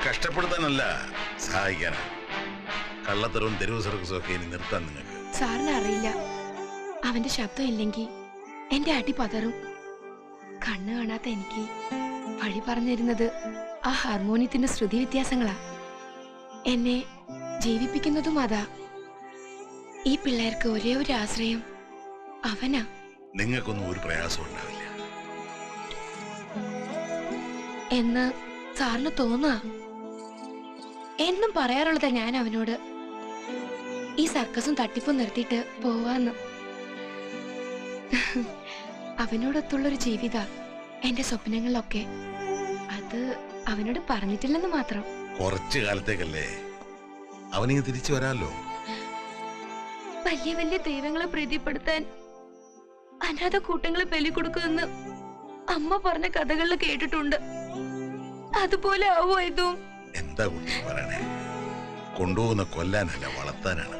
കഷ്ടപ്പെടുത്താനല്ല, സഹായിക്കാനാ. കള്ളത്തരവും തെരുവ് സർക്കസും ഒക്കെ ഇനി നിർത്താൻ നിങ്ങൾക്ക്. സാറിന് അറിയില്ല, അവന്റെ ശബ്ദം ഇല്ലെങ്കിൽ എന്റെ അടി പതറും. കണ്ണു കാണാത്ത എനിക്ക് വഴി പറഞ്ഞിരുന്നത് ആ ഹാർമോണിയത്തിന്റെ ശ്രുതി വ്യത്യാസങ്ങളാ. എന്നെ ജീവിപ്പിക്കുന്നതും അതാ. ഈ പിള്ളേർക്ക് ഒരേ ഒരു ആശ്രയം അവനാ. നിങ്ങൾക്കൊന്നും ഒരു പ്രയാസം ഉണ്ടാവില്ല എന്ന് സാറിന് തോന്നാ. എന്നും പറയാറുള്ളതാ ഞാൻ അവനോട്, ഈ സർക്കസും തട്ടിപ്പും നിർത്തിയിട്ട് പോവാന്ന്. അവനോടൊത്തുള്ളൊരു ജീവിത എന്റെ സ്വപ്നങ്ങളിലൊക്കെ. അത് അവനോട് പറഞ്ഞിട്ടില്ലെന്ന് മാത്രം. കുറച്ചു കാലത്തേക്കല്ലേ, അവനിങ്ങ് തിരിച്ചു വരാമല്ലോ. വലിയ വലിയ ദൈവങ്ങളെ പ്രീതിപ്പെടുത്താൻ അനാഥ കൂട്ടങ്ങളെ ബലി കൊടുക്കുമെന്ന് അമ്മ പറഞ്ഞ കഥകളിൽ കേട്ടിട്ടുണ്ട്. അതുപോലെ ആവോ ഇതും? എന്താ കുട്ടി പറയണേ? കൊണ്ടുപോകുന്ന കൊല്ലാനല്ല, വളർത്താനാണ്.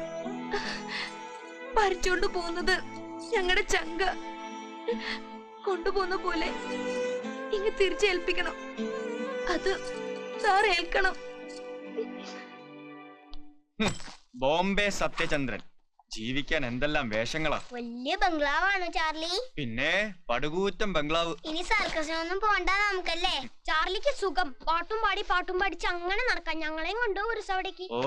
പറിച്ചോണ്ട് പോകുന്നത് ഞങ്ങളുടെ ചങ്ക. കൊണ്ടുപോകുന്ന പോലെ ഇങ്ങ് തിരിച്ചേൽപ്പിക്കണം. അത് സാർ ഏൽക്കണം. ബോംബെ സത്യചന്ദ്രൻ ജീവിക്കാൻ എന്തെല്ലാം വേഷങ്ങളാ. വലിയ ബംഗ്ലാവാണോ ചാർലി? പിന്നെ പടുകൂറ്റം ബംഗ്ലാവ്. ഇനി സർക്കസിനൊന്നും പോണ്ട നമുക്കല്ലേ? ചാർലിക്ക് സുഖം, പാട്ടും പാടിച്ച് അങ്ങനെ നടക്കാം. ഞങ്ങളെയും കൊണ്ടു ഒരു സവടേക്ക്. ഓ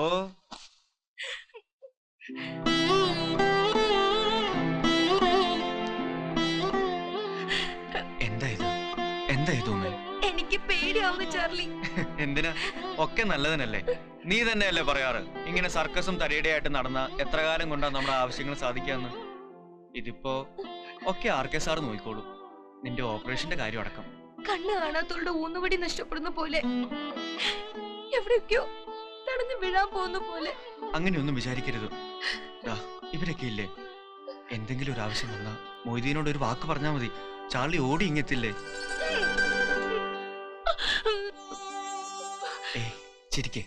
എന്താ എനിക്ക് പേടിയാവുന്നു ചാർലി. എന്തിനാ? ഒക്കെ നല്ലതിനല്ലേ. നീ തന്നെയല്ലേ പറയാറ് ഇങ്ങനെ സർക്കസും തടിയുടെയായിട്ട് നടന്ന എത്ര കാലം കൊണ്ടാ നമ്മുടെ ആവശ്യങ്ങൾ സാധിക്കാന്ന്. ഇതിപ്പോ ഒക്കെ ആർക്കെ സാർ നോക്കിക്കോളൂ, നിന്റെ ഓപ്പറേഷന്റെ കാര്യം അടക്കം. കണ്ണ് കാണാത്തോളുടെ ഊന്നുവടി നഷ്ടപ്പെടുന്ന പോലെ, എവിടെയൊക്കെയോ തടഞ്ഞു വീഴാൻ പോകുന്ന പോലെ. അങ്ങനെയൊന്നും വിചാരിക്കരുത്. ഇവരൊക്കെ ഇല്ലേ, എന്തെങ്കിലും ഒരു ആവശ്യം വന്നാ മൊയ്തീനോട് ഒരു വാക്ക് പറഞ്ഞാ മതി, ചാർലി ഓടി ഇങ്ങെത്തില്ലേ. ചിരിക്കേ,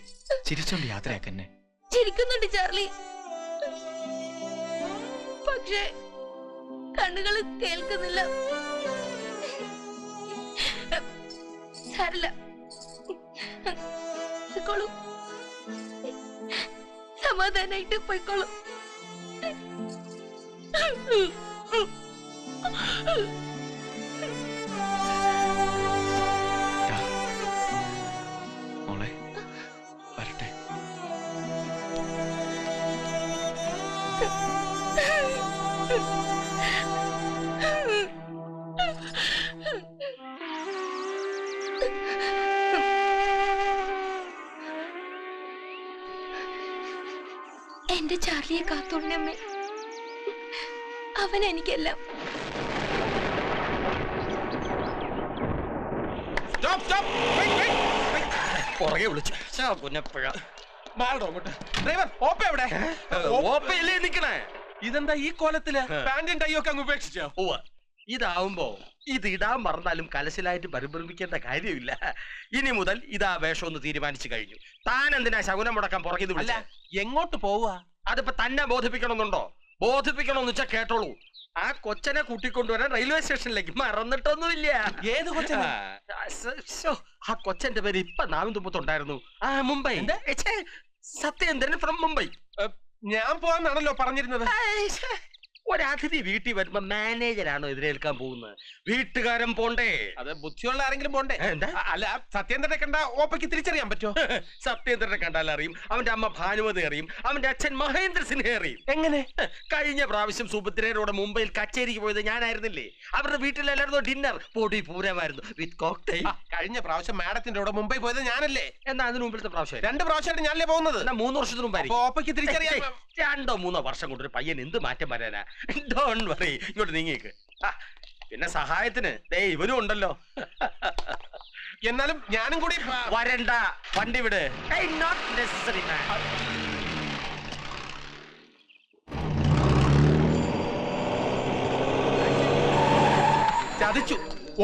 ചിരിച്ചോണ്ട് യാത്രയാക്കന്നെ. ചിരിക്കുന്നുണ്ട് ചാർലി, പക്ഷേ കണ്ണുകള് കേൾക്കുന്നില്ല. സാരില്ല, പോയിക്കോളൂ, സമാധാനായിട്ട് പോയിക്കോളൂ. മോളെ വരട്ടെ. എന്റെ ചാർലിയെ കാത്തോളണമേ, അവൻ എനിക്കെല്ലാം. പുറകെ വിളിച്ചു ഇതെന്താ ഈ കോലത്തില്? പാന്റും ടൈയൊക്കെ അങ്ങ് ഉപേക്ഷിച്ചോ? ഇതാവുമ്പോ ഇതിടാൻ മറന്നാലും കലശലായിട്ട് പരിഭ്രമിക്കേണ്ട കാര്യമില്ല. ഇനി മുതൽ ഇതാ വേഷം ഒന്ന് തീരുമാനിച്ചു കഴിഞ്ഞു. താൻ എന്തിനാ ശകുനം മുടക്കാൻ പുറകിൽ വിളിച്ച? എങ്ങോട്ട് പോവാ? അതിപ്പോ തന്നെ ബോധിപ്പിക്കണമെന്നുണ്ടോ? ബോധിപ്പിക്കണമെന്ന് വെച്ചാ കേട്ടോളൂ. ആ കൊച്ചനെ കൂട്ടിക്കൊണ്ടുവരാൻ റെയിൽവേ സ്റ്റേഷനിലേക്ക് മറന്നിട്ടൊന്നുമില്ല. ഏത് കൊച്ചനെ? ആ കൊച്ചന്റെ പേര് ഇപ്പൊ നാവിൻ തുമ്പത്തുണ്ടായിരുന്നു. മുംബൈ. സത്യേന്ദ്രൻ ഫ്രം മുംബൈ. ഞാൻ പോവാന്നാണല്ലോ പറഞ്ഞിരുന്നത്. ഒരതിഥി വീട്ടിൽ വരുമ്പോ മാനേജരാണോ എതിരേൽക്കാൻ പോകുന്നത്? വീട്ടുകാരൻ പോണ്ടേ? അത് ബുദ്ധിയുള്ള ആരെങ്കിലും പോണ്ടേ? അല്ല, സത്യേന്ദ്രനെ കണ്ട ഓപ്പയ്ക്ക് തിരിച്ചറിയാൻ പറ്റുമോ? സത്യേന്ദ്രനെ കണ്ടാൽ അറിയും. അവന്റെ അമ്മ ഭാനുമതി അറിയും. അവന്റെ അച്ഛൻ മഹേന്ദ്ര സിൻഹ അറിയും. എങ്ങനെ? കഴിഞ്ഞ പ്രാവശ്യം സുഭദ്രയോടെ മുംബൈയിൽ കച്ചേരിക്ക് പോയത് ഞാനായിരുന്നില്ലേ? അവരുടെ വീട്ടിലായിരുന്നു ഡിന്നർ. പൊടി പൂരമായിരുന്നു വിത്ത് കോക്ടെയിൽ. കഴിഞ്ഞ പ്രാവശ്യം മാഡത്തിന്റെ കൂടെ മുംബൈ പോയത് ഞാനല്ലേ? എന്നാ അതിന് മുമ്പിലത്തെ പ്രാവശ്യം 2 പ്രാവശ്യമായിട്ട് ഞാനല്ലേ പോകുന്നത്? 3 വർഷത്തിന് മുമ്പായിരിക്കും. ഓപ്പയ്ക്ക് തിരിച്ചറിയാം. 2 or 3 വർഷം കൊണ്ടൊരു പയ്യൻ എന്ത് മാറ്റം വരാനാ? ഡോണ്ട് വറി, ഇങ്ങോട്ട് നീങ്ങിക്ക്. പിന്നെ സഹായത്തിന് ദേ ഇവനും ഉണ്ടല്ലോ. എന്നാലും ഞാനും കൂടി വരണ്ട, വണ്ടി വിട്. നോട്ട് നെസസറി മാൻ. ചതിച്ചു.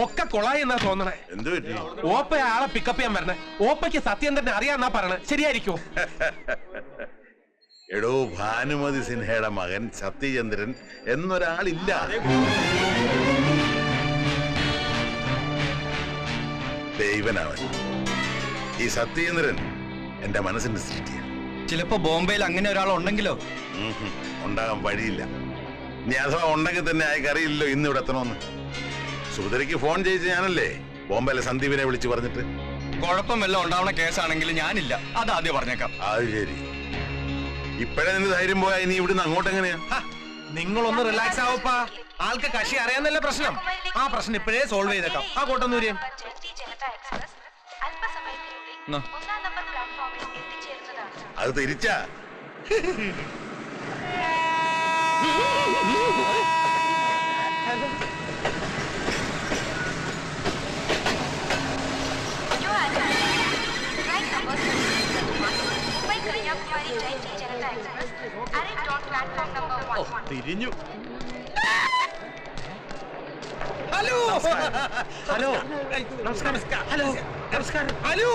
ഒക്കെ കൊളായി എന്നാ തോന്നണേ. എന്ത് പറ്റി? ഓപ്പ ആളെ പിക്കപ്പ് ചെയ്യാൻ വരണേ. ഓപ്പയ്ക്ക് സത്യേന്ദ്രനെ അറിയാന്നാ പറയണേ. ശരിയായിരിക്കോ? എടോ, ഭാനുമതി സിൻഹയുടെ മകൻ സത്യചന്ദ്രൻ എന്നൊരാളില്ല. ദൈവനവൻ. ഈ സത്യേന്ദ്രൻ എന്റെ മനസ്സിന്റെ സൃഷ്ടിയാണ്. ചിലപ്പോ ബോംബെയിൽ അങ്ങനെ ഒരാൾ ഉണ്ടെങ്കിലോ? ഉണ്ടാകാൻ വഴിയില്ല. ഇനി അഥവാ ഉണ്ടെങ്കിൽ തന്നെ അയാൾക്ക് അറിയില്ലല്ലോ ഇന്ന് ഇവിടെ എത്തണമെന്ന്. സുഭദ്രയ്ക്ക് ഫോൺ ചെയ്ത് ഞാനല്ലേ ബോംബെയിലെ സന്ദീപിനെ വിളിച്ചു പറഞ്ഞിട്ട്. കുഴപ്പം വല്ലതും ഉണ്ടാവുന്ന കേസാണെങ്കിൽ ഞാനില്ല, അതാദ്യം പറഞ്ഞേക്കാം. അത് ശരി. ഇപ്പഴേ നിന്ന് ധൈര്യം പോയാ ഇനി ഇവിടുന്ന് അങ്ങോട്ട് എങ്ങനെയാ? നിങ്ങളൊന്ന് റിലാക്സ് ആവപ്പാ. ആൾക്ക് കക്ഷി അറിയാന്നല്ലേ പ്രശ്നം. ആ പ്രശ്നം ഇപ്പോഴേ സോൾവ് ചെയ്തേക്കാം. ആ കോട്ടന്നൂര്യം അത് തിരിച്ചാ. തിരിഞ്ഞു. ഹലോ ഹലോ നമസ്കാരം. ഹലോ നമസ്കാരം. ഹലോ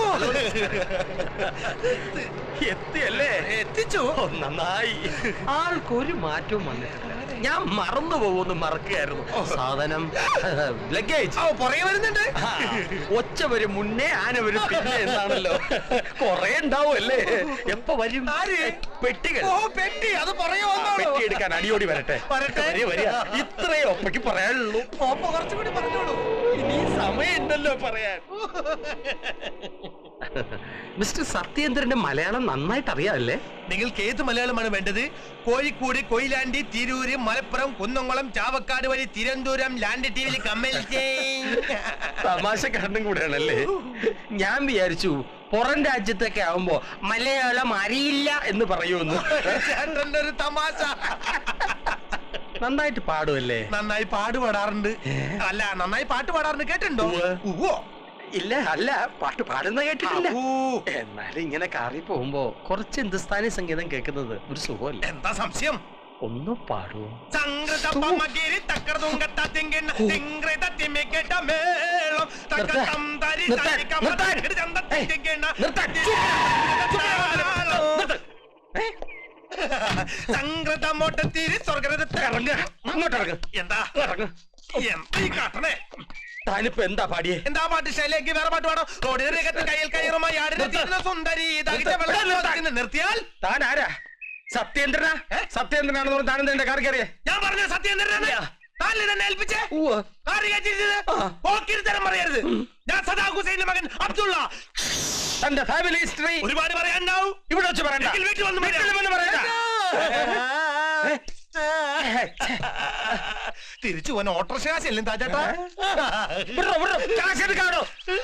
എത്തിയല്ലേ? എത്തിച്ചു. നന്നായി. ആൾക്കൊരു മാറ്റവും വന്നിട്ടില്ല. ഞാൻ മറന്നു പോകുന്നു. മറക്കുകയായിരുന്നു. സാധനം ലഗേജ് പുറകെ വരുന്നുണ്ട്. ഒച്ച വരും മുന്നേ ആന വരും പിന്നെ എന്താണല്ലോ. കൊറേ ഉണ്ടാവും അല്ലേ? എപ്പോ വരും? പെട്ടികൾ. ഓ പെട്ടി, അത് പുറകെ വന്നോളൂ. പെട്ടി എടുക്കാൻ അടിയോടി വരട്ടെ. വരിക. ഇത്രയും ഒപ്പയ്ക്ക് പറയാനുള്ളൂ. ഓപ്പ കുറച്ചുകൂടി പറഞ്ഞോളൂ. ഇനി സമയമുണ്ടല്ലോ പറയാൻ. മിസ്റ്റർ സത്യേന്ദ്രന്റെ മലയാളം നന്നായിട്ട് അറിയാമല്ലേ? നിങ്ങൾക്ക് ഏത് മലയാളമാണ് വേണ്ടത്? കോഴിക്കോട്, കൊയിലാണ്ടി, തിരൂര്, മലപ്പുറം, കുന്നംകുളം, ചാവക്കാട് വഴി തിരുവനന്തപുരം, ലാൻഡ് ടിവിയിൽ കമ്മൽ. തമാശ കാരണം കൂടെയാണല്ലേ? ഞാൻ വിചാരിച്ചു പുറം രാജ്യത്തൊക്കെ ആവുമ്പോ മലയാളം അറിയില്ല എന്ന് പറയുമെന്ന്. ചേട്ടന്റെ ഒരു തമാശ. നന്നായിട്ട് പാടുമല്ലേ? നന്നായി പാടുപാടാറുണ്ട്. അല്ല, നന്നായി പാട്ട് പാടാറുണ്ട്. കേട്ടിട്ടുണ്ടോ? ഉവ്വോ. ഇല്ല, അല്ല, പാട്ട് പാടുന്ന കേട്ടിട്ടില്ല. എന്നാലും ഇങ്ങനെ കാറി പോകുമ്പോ കുറച്ച് ഹിന്ദുസ്ഥാനി സംഗീതം കേൾക്കുന്നത് ഒരു സുഖമല്ല. എന്താ സംശയം? ഒന്ന് പാടുവോ? താനിപ്പോ എന്താ പാടിയേ? എന്താ പാട്ട്? ശൈലേക്ക് വേറെ പാട്ട് പാടോ? റോഡിന് കയ്യിൽ കയറുമായി സുന്ദരി നിർത്തിയാൽ താൻ ആരാ? സത്യേന്ദ്രനാ? സത്യേന്ദ്രനാണെന്ന് പറഞ്ഞ് താനെന്താ എന്റെ കാർ കയറിയേ? ഞാൻ പറഞ്ഞു സത്യേന്ദ്രനാ. ഏൽപ്പിച്ചേ പറയരുത്. ഞാൻ സദാം ഹുസൈന്റെ മകൻ അബ്ദുള്ള. തന്റെ ഫാമിലി ഹിസ്റ്ററി ഒരുപാട് പറയാനുണ്ടാവും. ഇവിടെ വെച്ച് പറയണ്ട. വീട്ടിൽ വന്ന് പറയണ്ട. തിരിച്ചു പോകാൻ ഓട്ടോറിക്ഷ കാശല്ലേ താജേട്ടാ? കാശെടുക്കാണോ?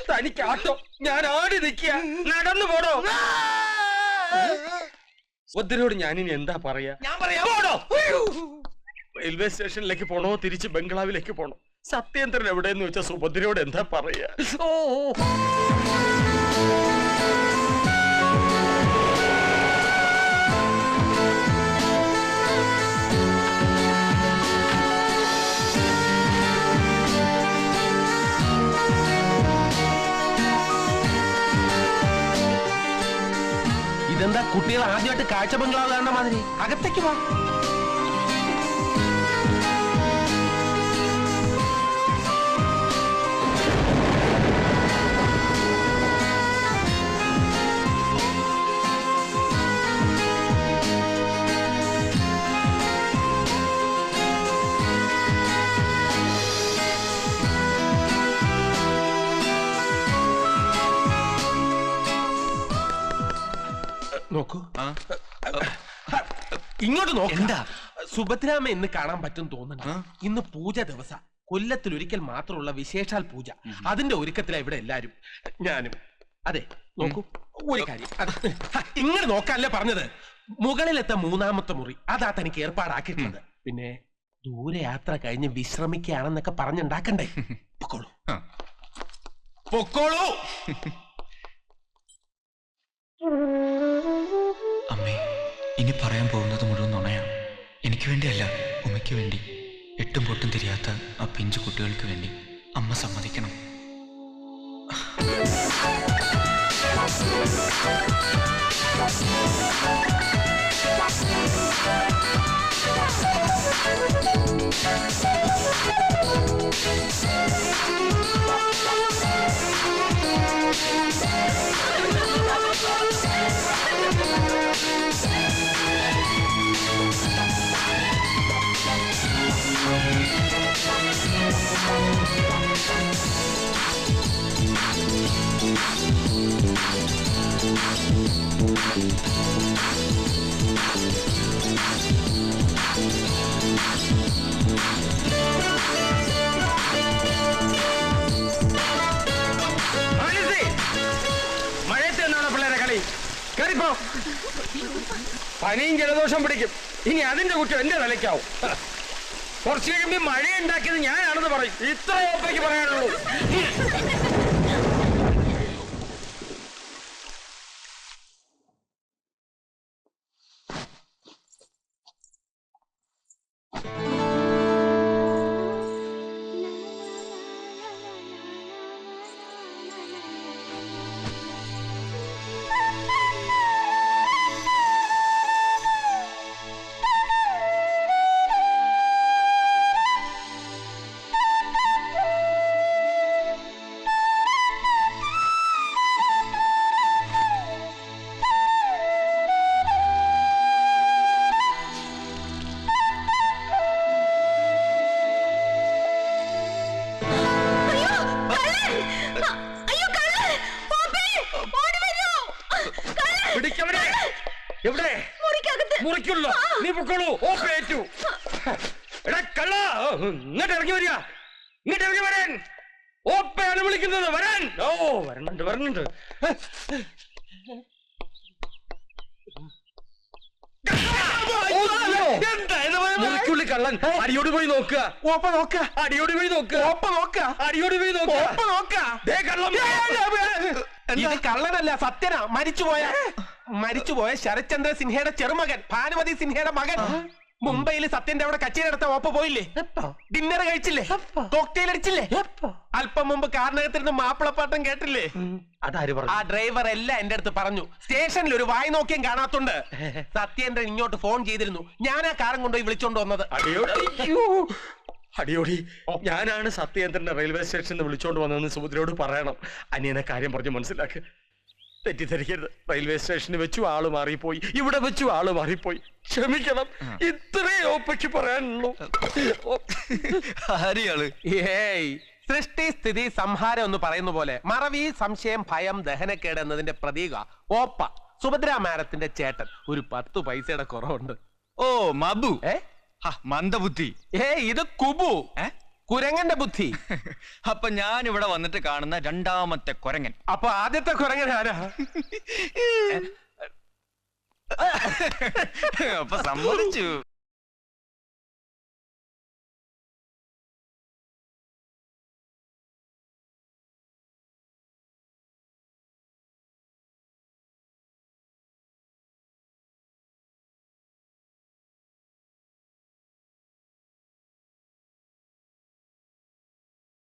തനിക്ക് ആട്ടോ? ഞാൻ ആടി നിൽക്കുക. നടന്നു പോടോ. ഒത്തിനോട് ഞാനിനി എന്താ പറയാ? ഞാൻ പറയാ. റെയിൽവേ സ്റ്റേഷനിലേക്ക് പോണോ തിരിച്ച് ബംഗ്ലാവിലേക്ക് പോണോ? സത്യേന്ദ്രൻ എവിടെയെന്ന് വെച്ചാൽ സുഭദ്രയോട് എന്താ പറയാ? ഇതെന്താ കുട്ടികൾ ആദ്യമായിട്ട് കാഴ്ച ബംഗ്ലാവ് കാണുന്ന മാതിരി? അകത്തേക്ക് പോ. നോക്കൂ, ഇങ്ങോട്ട് നോക്ക്. എന്താ? സുഭദ്രാമ ഇന്ന് കാണാൻ പറ്റും തോന്നുന്നു. ഇന്ന് പൂജ ദിവസ. കൊല്ലത്തിൽ ഒരിക്കൽ മാത്രമുള്ള വിശേഷാൽ പൂജ. അതിന്റെ ഒരുക്കത്തിലാ ഇവിടെ എല്ലാരും. ഞാനും. അതെ, നോക്കൂ, ഒരു കാര്യം. ഇങ്ങനെ നോക്കാനല്ലേ പറഞ്ഞത്. മുകളിലത്തെ മൂന്നാമത്തെ മുറി അതാ തനിക്ക് ഏർപ്പാടാക്കിയിട്ടുണ്ട്. പിന്നെ ദൂരയാത്ര കഴിഞ്ഞ് വിശ്രമിക്കുകയാണെന്നൊക്കെ പറഞ്ഞുണ്ടാക്കണ്ടേ? പൊക്കോളൂ, പൊക്കോളൂ. അമ്മേ, ഇനി പറയാൻ പോകുന്നത് മുഴുവൻ നുണയാണ്. എനിക്ക് വേണ്ടിയല്ല, ഉമ്മയ്ക്ക് വേണ്ടി. എട്ടും പൊട്ടും തിരിയാത്ത ആ പിഞ്ചു കുട്ടികൾക്ക് വേണ്ടി അമ്മ സമ്മതിക്കണം. ഇപ്പൊ പനിയും ജലദോഷം പിടിക്കും. ഇനി അതിന്റെ കുറ്റം എന്റെ തലയ്ക്കാവും. കുറച്ചു കഴിയുമ്പോ മഴ ഉണ്ടാക്കിയത് ഞാനാണെന്ന് പറയും. ഇത്ര ഓപ്പയ്ക്ക് പറയാനുള്ളൂ. എവിടെ മുറിക്കുള്ളൂ? നീ പൊക്കോളൂ. ഓപ്പേറ്റു. എടാ കള്ള, ഇങ്ങോട്ട് ഇറങ്ങി വരിക. ഇങ്ങോട്ട് ഇറങ്ങി വരാൻ. ഓപ്പയാണ് വിളിക്കുന്നത്. വരാൻ. ഓ വരുന്നുണ്ട് വരുന്നുണ്ട്. മുറിക്കുള്ളി കള്ളൻ. അടിയോട് പോയി നോക്കുക. ഓപ്പ നോക്ക, അടിയോട് പോയി നോക്കുക. ഓപ്പ നോക്ക, അടിയോട് പോയി നോക്കുക. ഓപ്പ നോക്ക. ദേ കള്ളം. ഇത് കള്ളനല്ല, സത്യനാ. മരിച്ചുപോയ ശരത്ചന്ദ്ര സിൻഹയുടെ ചെറുമകൻ, ഭാനുമതി സിൻഹയുടെ മകൻ. മുംബൈയിൽ സത്യന്റെ അവിടെ കച്ചേരി നടത്താൻ ഓപ്പ പോയില്ലേ? ഡിന്നർ കഴിച്ചില്ലേ? കോക്ടെയിൽ അടിച്ചില്ലേ? അല്പം മുമ്പ് കാറിനകത്തിരുന്ന് മാപ്പിളപ്പാട്ടം കേട്ടില്ലേ? അതാര് പറഞ്ഞു? ആ ഡ്രൈവർ എല്ലാം എന്റെ അടുത്ത് പറഞ്ഞു. സ്റ്റേഷനിൽ ഒരു വായി നോക്കിയും കാണാത്തോണ്ട് സത്യേന്ദ്രൻ ഇങ്ങോട്ട് ഫോൺ ചെയ്തിരുന്നു. ഞാൻ ആ കാറും കൊണ്ടുപോയി വിളിച്ചോണ്ട് വന്നത്. അടിയോടി, ഞാനാണ് സത്യേന്ദ്രന്റെ റെയിൽവേ സ്റ്റേഷനിൽ വിളിച്ചോണ്ട് വന്നതെന്ന് സുഭദ്രയോട് പറയണം. അനിയനെ കാര്യം പറഞ്ഞ് മനസ്സിലാക്ക്. തെറ്റിദ്ധരിക്കരുത്. റെയിൽവേ സ്റ്റേഷനിൽ വെച്ചു ആള് മാറിപ്പോയി, ഇവിടെ വെച്ചു ആള് മാറിപ്പോയി. ക്ഷമിക്കണം. ഇത്രേ ഓപ്പയ്ക്ക് പറയാനുള്ളൂ. ഏയ്, സൃഷ്ടി സ്ഥിതി സംഹാരം എന്ന് പറയുന്ന പോലെ മറവി, സംശയം, ഭയം, ദഹനക്കേട് എന്നതിന്റെ പ്രതീക ഓപ്പ. സുഭദ്ര മാഡത്തിന്റെ ചേട്ടൻ. ഒരു 10 പൈസയുടെ കുറവുണ്ട്. ഓ മബു. ഏ മന്ദബുദ്ധി. ഇത് കുബു, കുരങ്ങന്റെ ബുദ്ധി. അപ്പൊ ഞാൻ ഇവിടെ വന്നിട്ട് കാണുന്ന രണ്ടാമത്തെ കുരങ്ങൻ. അപ്പൊ ആദ്യത്തെ കുരങ്ങൻ ആരാ? അപ്പൊ സമ്മതിച്ചു.